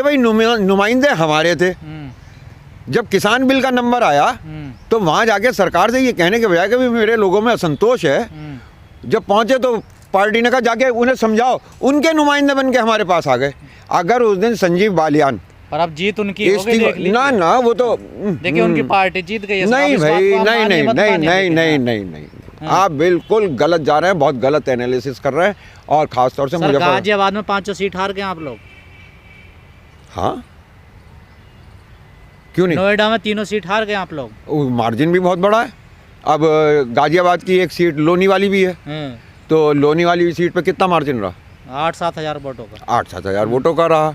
भाई नुमाइंदे हमारे थे। जब किसान बिल का नंबर आया तो वहाँ जाके सरकार से ये कहने के बजाय कि भी मेरे लोगों में असंतोष है, जब पहुँचे तो पार्टी ने कहा जाके उन्हें समझाओ, उनके नुमाइंदे बन के हमारे पास आ गए। अगर उस दिन संजीव बालियान, पर अब जीत उनकी हो गई, देख लीजिए। ना वो तो देखिए उनकी पार्टी जीत गई है। नहीं भाई, नहीं, आप बिल्कुल गलत जा रहे हैं, बहुत गलत एनालिसिस कर रहे हैं। और खासतौर से मुझे गाजियाबाद में 5 सीट हार गए आप लोग। हाँ, क्यों नहीं? नोएडा में 3 सीट हार गए आप लोग। मार्जिन भी बहुत बड़ा है। अब गाजियाबाद की एक सीट लोनी वाली भी है, तो लोनी वाली सीट पे कितना मार्जिन रहा? 8-7 हज़ार वोटों का। 8-7 हज़ार वोटों का रहा।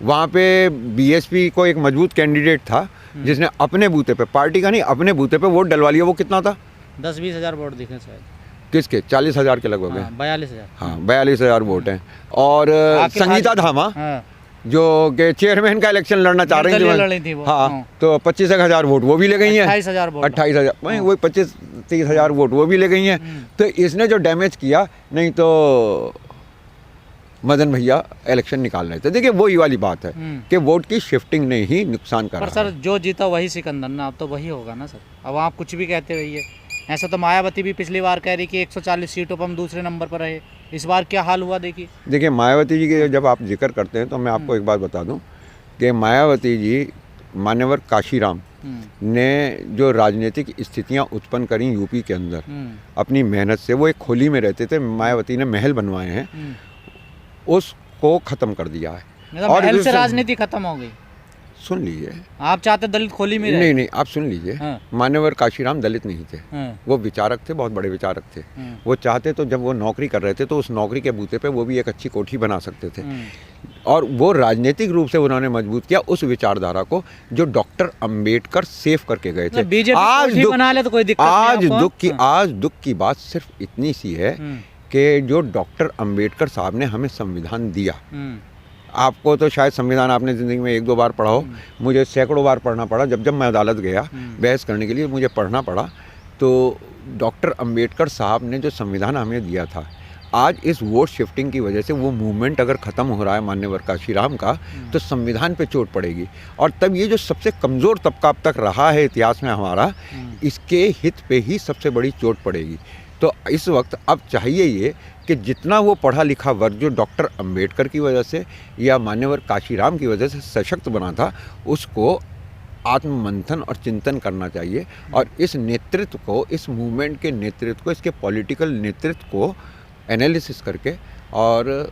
वहाँ पे बीएसपी को एक मजबूत कैंडिडेट था जिसने अपने बूथे पे, पार्टी का नहीं, अपने बूथे पे वोट डलवा लिया। वो कितना था? 10-20 हज़ार वोट दिखे शायद। किसके? 40 हज़ार के लगभग है। 42 हज़ार। हाँ, 42 हज़ार वोट हैं। और संगीता धामा जो के चेयरमैन का इलेक्शन लड़ना चाह रही थी, हाँ, तो 25 हज़ार वोट वो भी ले गई हैं। 28 हज़ार, वही 25-30 हज़ार वोट वो भी ले गई हैं। तो इसने जो डैमेज किया, नहीं तो मदन भैया इलेक्शन निकाल रहे थे। देखिए वही वाली बात है कि वोट की शिफ्टिंग ने ही नुकसान करा। पर सर जो जीता वही सिकंदर ना, अब तो वही होगा ना सर। अब आप कुछ भी कहते रहिए, ऐसा तो मायावती भी पिछली बार कह रही कि 140 सीटों पर हम दूसरे नंबर पर रहे। इस बार क्या हाल हुआ देखिए मायावती जी के जब आप जिक्र करते हैं तो मैं आपको एक बात बता दूं कि मायावती जी, मान्यवर काशीराम ने जो राजनीतिक स्थितियां उत्पन्न करी यूपी के अंदर अपनी मेहनत से, वो एक खोली में रहते थे, मायावती ने महल बनवाए हैं, उसको खत्म कर दिया है। और महल से राजनीति खत्म हो गई। सुन लीजिए, आप चाहते दलित खोली में रहे? नहीं, आप सुन लीजिए। मान्यवर काशीराम दलित नहीं थे, वो विचारक थे, बहुत बड़े विचारक थे। वो चाहते तो जब वो नौकरी कर रहे थे तो उस नौकरी के बूते पे वो भी एक अच्छी कोठी बना सकते थे। और वो राजनीतिक रूप से उन्होंने मजबूत किया उस विचारधारा को जो डॉक्टर अंबेडकर सेव करके गए थे। आज दुख की बात सिर्फ इतनी सी है कि जो डॉक्टर अंबेडकर साहब ने हमें संविधान दिया, आपको तो शायद संविधान आपने ज़िंदगी में 1-2 बार पढ़ा हो, मुझे सैकड़ों बार पढ़ना पड़ा। जब मैं अदालत गया बहस करने के लिए, मुझे पढ़ना पड़ा। तो डॉक्टर अंबेडकर साहब ने जो संविधान हमें दिया था, आज इस वोट शिफ्टिंग की वजह से वो मूवमेंट अगर ख़त्म हो रहा है मान्यवर काशीराम का, तो संविधान पे चोट पड़ेगी। और तब ये जो सबसे कमज़ोर तबका अब तक रहा है इतिहास में हमारा, इसके हित पे ही सबसे बड़ी चोट पड़ेगी। तो इस वक्त अब चाहिए ये कि जितना वो पढ़ा लिखा वर्ग जो डॉक्टर अंबेडकर की वजह से या मान्यवर काशीराम की वजह से सशक्त बना था, उसको आत्ममंथन और चिंतन करना चाहिए। और इस नेतृत्व को, इस मूवमेंट के नेतृत्व को, इसके पॉलिटिकल नेतृत्व को एनालिसिस करके और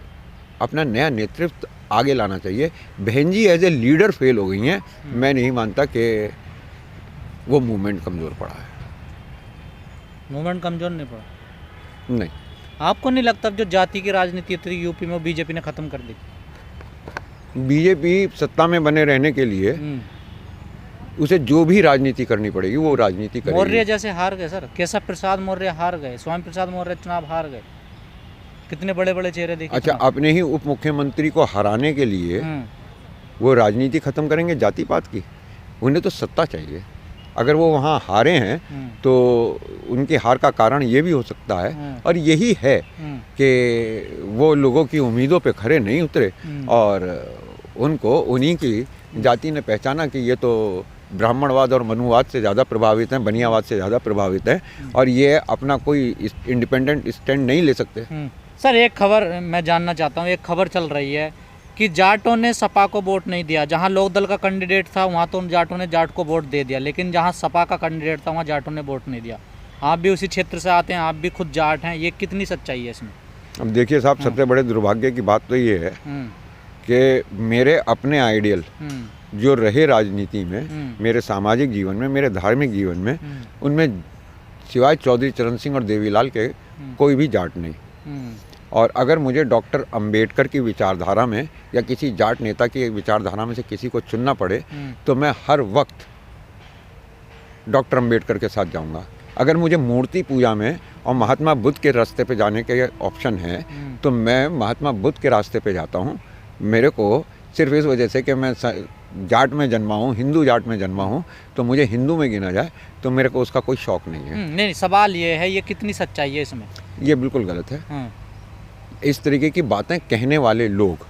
अपना नया नेतृत्व आगे लाना चाहिए। बहन जी एज ए लीडर फेल हो गई हैं। मैं नहीं मानता कि वो मूवमेंट कमज़ोर पड़ा है। मूवमेंट कमज़ोर नहीं पड़ा? नहीं। आपको नहीं लगता जो जाति की राजनीति थी यूपी में, बीजेपी ने ख़त्म कर दी? बीजेपी सत्ता में बने रहने के लिए उसे जो भी राजनीति करनी पड़ेगी वो राजनीति करेगी। मौर्य जैसे हार गए सर, केशव प्रसाद मौर्य हार गए, स्वामी प्रसाद मौर्य चुनाव हार गए, कितने बड़े बड़े चेहरे देखे। अच्छा, अपने ही उप मुख्यमंत्री को हराने के लिए वो राजनीति खत्म करेंगे जाति पात की? उन्हें तो सत्ता चाहिए। अगर वो वहाँ हारे हैं तो उनकी हार का कारण ये भी हो सकता है, और यही है कि वो लोगों की उम्मीदों पे खरे नहीं उतरे और उनको उन्हीं की जाति ने पहचाना कि ये तो ब्राह्मणवाद और मनुवाद से ज़्यादा प्रभावित हैं, बनियावाद से ज़्यादा प्रभावित हैं, और ये अपना कोई इंडिपेंडेंट स्टैंड नहीं ले सकते। सर एक खबर मैं जानना चाहता हूँ, एक खबर चल रही है कि जाटों ने सपा को वोट नहीं दिया। जहां लोकदल का कैंडिडेट था वहां तो उन जाटों ने जाट को वोट दे दिया, लेकिन जहां सपा का कैंडिडेट था वहां जाटों ने वोट नहीं दिया। आप भी उसी क्षेत्र से आते हैं, आप भी खुद जाट हैं, ये कितनी सच्चाई है इसमें? अब देखिए साहब, सबसे बड़े दुर्भाग्य की बात तो ये है कि मेरे अपने आइडियल जो रहे राजनीति में, मेरे सामाजिक जीवन में, मेरे धार्मिक जीवन में, उनमें सिवाय चौधरी चरण सिंह और देवीलाल के कोई भी जाट नहीं। और अगर मुझे डॉक्टर अंबेडकर की विचारधारा में या किसी जाट नेता की विचारधारा में से किसी को चुनना पड़े तो मैं हर वक्त डॉक्टर अंबेडकर के साथ जाऊंगा। अगर मुझे मूर्ति पूजा में और महात्मा बुद्ध के रास्ते पे जाने के ऑप्शन है तो मैं महात्मा बुद्ध के रास्ते पे जाता हूँ। मेरे को सिर्फ इस वजह से कि मैं जाट में जन्मा हूँ, हिंदू जाट में जन्मा हूँ, तो मुझे हिंदू में गिना जाए तो मेरे को उसका कोई शौक़ नहीं है। नहीं, सवाल ये है, ये कितनी सच्चाई है इसमें? ये बिल्कुल गलत है। इस तरीके की बातें कहने वाले लोग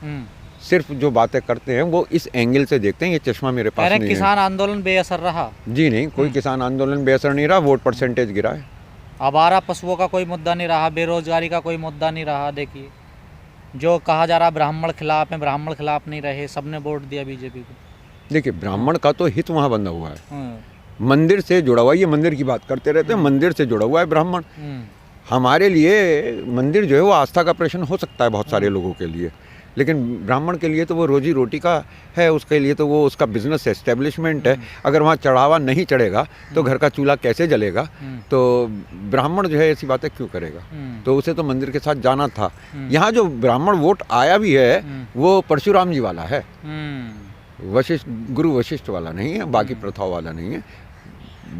सिर्फ जो बातें करते हैं वो इस एंगल से देखते हैं, ये चश्मा मेरे कह पास रहे नहीं किसान आंदोलन बेअसर रहा। है जी। नहीं, कोई किसान आंदोलन बेअसर नहीं रहा, वोट परसेंटेज गिरा है। आवारा पशुओं का कोई मुद्दा नहीं रहा, बेरोजगारी का कोई मुद्दा नहीं रहा। देखिए जो कहा जा रहा ब्राह्मण खिलाफ है, ब्राह्मण खिलाफ नहीं रहे, सबने वोट दिया बीजेपी को। देखिए, ब्राह्मण का तो हित वहाँ बंधा हुआ है, हम्म, मंदिर से जुड़ा हुआ है। ये मंदिर की बात करते रहते हैं, मंदिर से जुड़ा हुआ है ब्राह्मण। हमारे लिए मंदिर जो है वो आस्था का प्रश्न हो सकता है बहुत सारे लोगों के लिए, लेकिन ब्राह्मण के लिए तो वो रोजी रोटी का है, उसके लिए तो वो उसका बिजनेस एस्टेब्लिशमेंट है। अगर वहाँ चढ़ावा नहीं चढ़ेगा तो घर का चूल्हा कैसे जलेगा? तो ब्राह्मण जो है ऐसी बातें क्यों करेगा? तो उसे तो मंदिर के साथ जाना था। यहाँ जो ब्राह्मण वोट आया भी है वो परशुराम जी वाला है, वशिष्ठ, गुरु वशिष्ठ वाला नहीं है, बाकी प्रथाओं वाला नहीं है।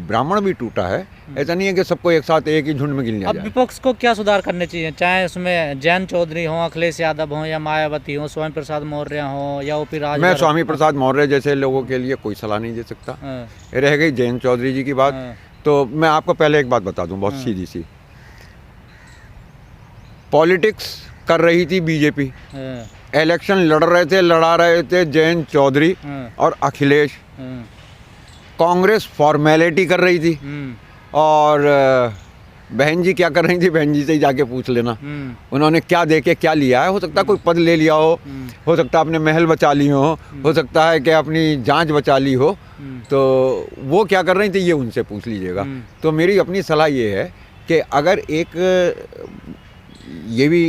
ब्राह्मण भी टूटा है, ऐसा नहीं है कि सबको एक साथ एक ही झुंड में गिन लिया अब जाए। विपक्ष को क्या सुधार करने चाहिए, चाहे उसमें जयंत चौधरी हो, अखिलेश यादव हो, या मायावती हो, स्वामी प्रसाद मौर्य हो, या ओपी राज? मैं स्वामी प्रसाद मौर्य जैसे लोगों के लिए कोई सलाह नहीं दे सकता। रह गई जयंत चौधरी जी की बात, तो मैं आपको पहले एक बात बता दूं, बहुत सीधी सी। पॉलिटिक्स कर रही थी बीजेपी, इलेक्शन लड़ा रहे थे जयंत चौधरी और अखिलेश। कांग्रेस फॉर्मेलिटी कर रही थी, और बहन जी क्या कर रही थी, बहन जी से ही जाके पूछ लेना उन्होंने क्या दे के क्या लिया है। हो सकता है कोई पद ले लिया हो सकता है अपने महल बचा ली हो सकता है कि अपनी जांच बचा ली हो, तो वो क्या कर रही थी ये उनसे पूछ लीजिएगा। तो मेरी अपनी सलाह ये है कि अगर एक ये भी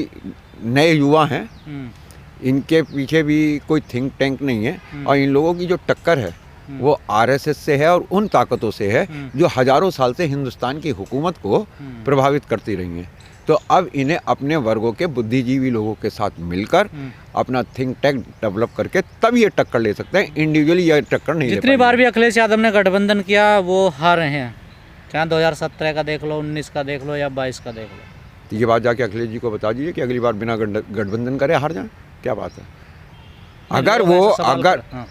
नए युवा हैं, इनके पीछे भी कोई थिंक टैंक नहीं है, और इन लोगों की जो टक्कर है वो आरएसएस से है और उन ताकतों से है जो हजारों साल से हिंदुस्तान की हुकूमत को प्रभावित करती रही हैं। तो अब इन्हें अपने वर्गों के बुद्धिजीवी लोगों के साथ मिलकर अपना थिंक टैंक डेवलप करके तब ये टक्कर ले सकते हैं, इंडिविजुअली ये टक्कर नहीं ले पाएंगे। जितनी बार भी अखिलेश यादव ने गठबंधन किया वो हार रहे हैं, चाहे 2017 का देख लो, 19 का देख लो, या 22 का देख लो। तो ये बात जाके अखिलेश जी को बता दीजिए कि अगली बार बिना गठबंधन करे हार जाए, क्या बात है? अगर वो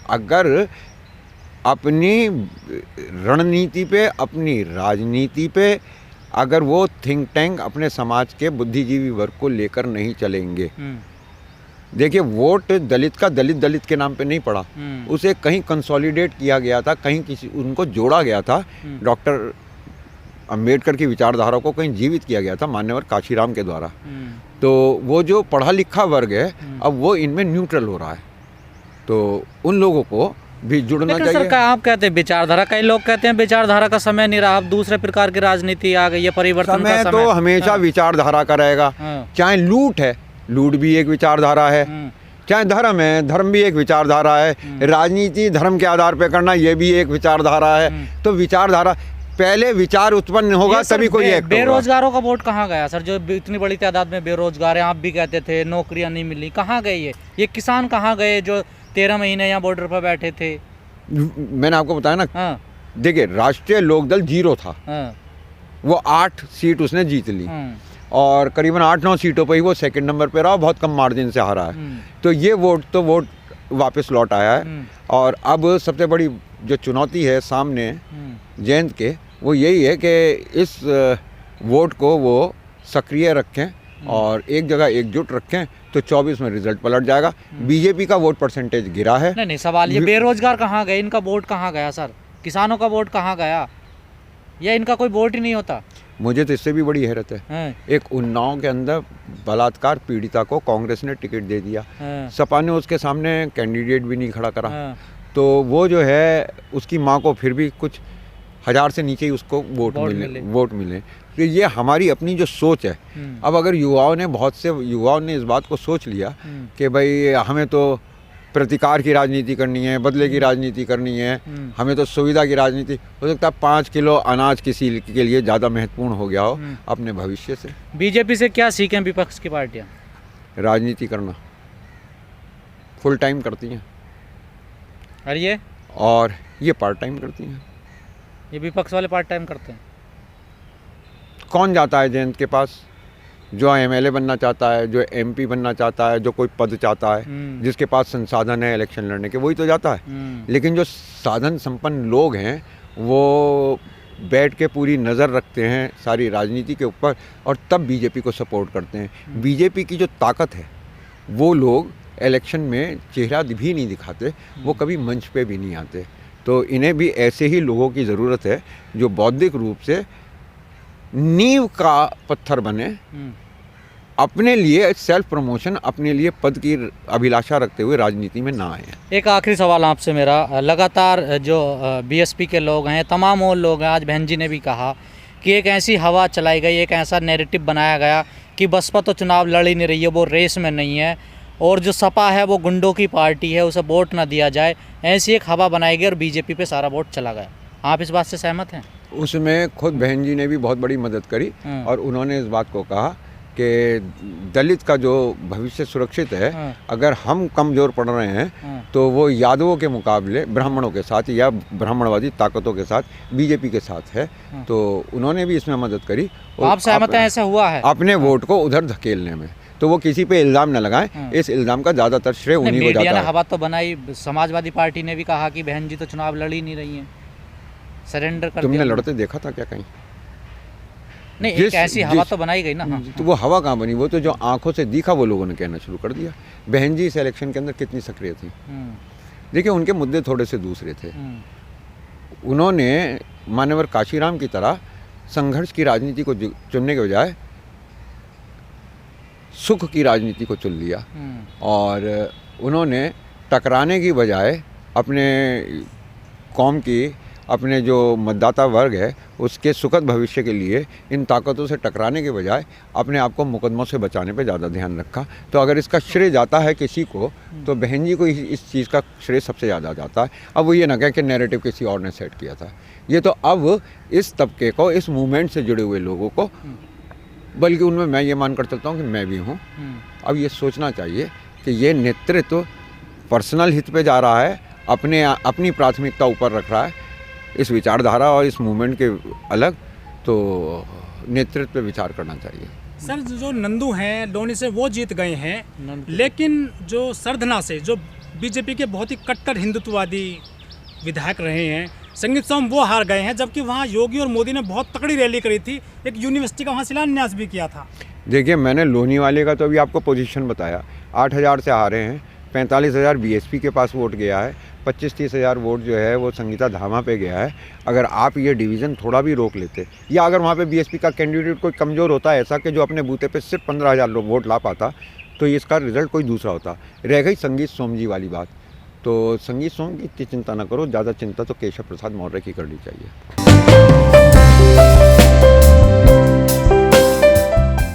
अगर अपनी रणनीति पे, अपनी राजनीति पे अगर वो थिंक टैंक अपने समाज के बुद्धिजीवी वर्ग को लेकर नहीं चलेंगे। देखिए, वोट दलित का दलित के नाम पे नहीं पड़ा, उसे कहीं कंसोलिडेट किया गया था, कहीं किसी उनको जोड़ा गया था, डॉक्टर अंबेडकर की विचारधारा को कहीं जीवित किया गया था मान्यवर काशीराम के द्वारा। तो वो जो पढ़ा लिखा वर्ग है अब वो इनमें न्यूट्रल हो रहा है, तो उन लोगों को भी जुड़ना चाहिए। सर, आप कहते हैं विचारधारा, कई लोग कहते हैं विचारधारा का समय नहीं रहा, अब दूसरे प्रकार की राजनीति आ गई है, परिवर्तन का समय। तो हमेशा विचारधारा का रहेगा, चाहे लूट है, लूट भी एक विचारधारा है, चाहे धर्म है, धर्म भी एक विचारधारा है, राजनीति धर्म के आधार पर करना ये भी एक विचारधारा है। तो विचारधारा, पहले विचार उत्पन्न होगा तभी कोई एक्ट होगा। बेरोजगारों का वोट कहाँ गया सर? जो इतनी बड़ी तादाद में बेरोजगार हैं, आप भी कहते थे नौकरियां नहीं मिली, कहाँ गए ये किसान कहाँ गए जो 13 महीने यहाँ बॉर्डर पर बैठे थे? मैंने आपको बताया ना, देखिए राष्ट्रीय लोकदल 0 था, वो 8 सीट उसने जीत ली, और करीबन 8-9 सीटों पर ही वो सेकंड नंबर पे रहा, बहुत कम मार्जिन से हारा है। तो ये वोट वापस लौट आया है। और अब सबसे बड़ी जो चुनौती है सामने जयंत के, वो यही है कि इस वोट को वो सक्रिय रखें और एक जगह एकजुट रखें, तो 24 में रिजल्ट पलट जाएगा। बीजेपी का वोट परसेंटेज गिरा है। नहीं, सवाल ये बेरोजगार कहाँ गए, इनका वोट कहाँ गया सर? किसानों का वोट कहाँ गया, या इनका कोई वोट ही नहीं होता? मुझे तो इससे भी बड़ी हैरत है, एक उन्नाव के अंदर बलात्कार पीड़िता को कांग्रेस ने टिकट दे दिया, सपा ने उसके सामने कैंडिडेट भी नहीं खड़ा करा, तो वो जो है उसकी माँ को फिर भी कुछ 1000 से नीचे ही उसको वोट मिले। तो ये हमारी अपनी जो सोच है। अब अगर बहुत से युवाओं ने इस बात को सोच लिया कि भाई हमें तो प्रतिकार की राजनीति करनी है, बदले की राजनीति करनी है, हमें तो सुविधा की राजनीति, हो सकता है 5 किलो अनाज किसी के लिए ज़्यादा महत्वपूर्ण हो गया हो अपने भविष्य से। बीजेपी से क्या सीखें विपक्ष की पार्टियाँ? राजनीति करना फुल टाइम करती हैं, और ये पार्ट टाइम करती हैं। ये विपक्ष वाले पार्ट टाइम करते हैं। कौन जाता है जयंत के पास? जो एमएलए बनना चाहता है, जो एमपी बनना चाहता है, जो कोई पद चाहता है, जिसके पास संसाधन है इलेक्शन लड़ने के, वही तो जाता है। लेकिन जो साधन संपन्न लोग हैं वो बैठ के पूरी नज़र रखते हैं सारी राजनीति के ऊपर, और तब बीजेपी को सपोर्ट करते हैं। बीजेपी की जो ताकत है वो लोग इलेक्शन में चेहरा भी नहीं दिखाते, वो कभी मंच पे भी नहीं आते। तो इन्हें भी ऐसे ही लोगों की ज़रूरत है जो बौद्धिक रूप से नींव का पत्थर बने, अपने लिए सेल्फ प्रमोशन, अपने लिए पद की अभिलाषा रखते हुए राजनीति में ना आए। एक आखिरी सवाल आपसे मेरा, लगातार जो बीएसपी के लोग हैं, तमाम वो लोग हैं, आज बहन जी ने भी कहा कि एक ऐसी हवा चलाई गई, एक ऐसा नैरेटिव बनाया गया कि बसपा तो चुनाव लड़ ही नहीं रही है, वो रेस में नहीं है, और जो सपा है वो गुंडों की पार्टी है, उसे वोट ना दिया जाए, ऐसी एक हवा बनाई गई और बीजेपी पे सारा वोट चला गया। आप इस बात से सहमत हैं? उसमें खुद बहन जी ने भी बहुत बड़ी मदद करी और उन्होंने इस बात को कहा कि दलित का जो भविष्य सुरक्षित है, अगर हम कमज़ोर पड़ रहे हैं तो वो यादवों के मुकाबले ब्राह्मणों के साथ या ब्राह्मणवादी ताकतों के साथ बीजेपी के साथ है। तो उन्होंने भी इसमें मदद करी। आप सहमत हैं ऐसा हुआ है? अपने वोट को उधर धकेलने में, तो वो किसी पे इल्ज़ाम न लगाएं, इस इल्ज़ाम का ज़्यादातर श्रेय उन्हीं को जाता है। हवा तो बनाई, समाजवादी पार्टी ने भी कहा कि बहन जी तो चुनाव लड़ ही नहीं रही हैं, सरेंडर कर दिया। तुमने लड़ते देखा था क्या कहीं? नहीं, एक ऐसी हवा तो बनाई गई ना। तो वो हवा कहाँ बनी? वो तो जो आंखों से दिखा वो लोगों ने कहना शुरू कर दिया। बहन जी इस इलेक्शन के अंदर कितनी सक्रिय थी। देखिए, उनके मुद्दे थोड़े से दूसरे थे। उन्होंने मान्यवर काशीराम की तरह संघर्ष की राजनीति को चुनने के बजाय सुख की राजनीति को चुन लिया, और उन्होंने टकराने की बजाय अपने कौम की, अपने जो मतदाता वर्ग है उसके सुखद भविष्य के लिए इन ताकतों से टकराने के बजाय अपने आप को मुकदमों से बचाने पे ज़्यादा ध्यान रखा। तो अगर इसका श्रेय जाता है किसी को, तो बहन जी को इस चीज़ का श्रेय सबसे ज़्यादा जाता है। अब वो ये ना कहे कि नैरेटिव किसी और ने सेट किया था। ये तो अब इस तबके को, इस मूवमेंट से जुड़े हुए लोगों को, बल्कि उनमें मैं ये मान कर चलता हूँ कि मैं भी हूँ, अब ये सोचना चाहिए कि ये नेतृत्व पर्सनल हित पे जा रहा है, अपनी प्राथमिकता ऊपर रख रहा है, इस विचारधारा और इस मूवमेंट के अलग, तो नेतृत्व पे विचार करना चाहिए। सर, जो नंदू हैं लोनी से वो जीत गए हैं, लेकिन जो सरधना से जो बीजेपी के बहुत ही कट्टर हिंदुत्ववादी विधायक रहे हैं, संगीत सोम, वो हार गए हैं, जबकि वहाँ योगी और मोदी ने बहुत तकड़ी रैली करी थी, एक यूनिवर्सिटी का वहाँ शिलान्यास भी किया था। देखिए, मैंने लोनी वाले का तो अभी आपको पोजीशन बताया, 8,000 से हारे हैं, 45,000 बीएसपी के पास वोट गया है, 25-30 हज़ार वोट जो है वो संगीता धामा पे गया है। अगर आप ये डिवीज़न थोड़ा भी रोक लेते, या अगर वहाँ पे बीएसपी का कैंडिडेट कोई कमज़ोर होता है ऐसा कि जो अपने बूथे पे सिर्फ 15,000 वोट ला पाता, तो इसका रिजल्ट कोई दूसरा होता। रह गई संगीत सोम जी वाली बात, तो संगीत सोम की चिंता ना करो, ज़्यादा चिंता तो केशव प्रसाद मौर्य की करनी चाहिए।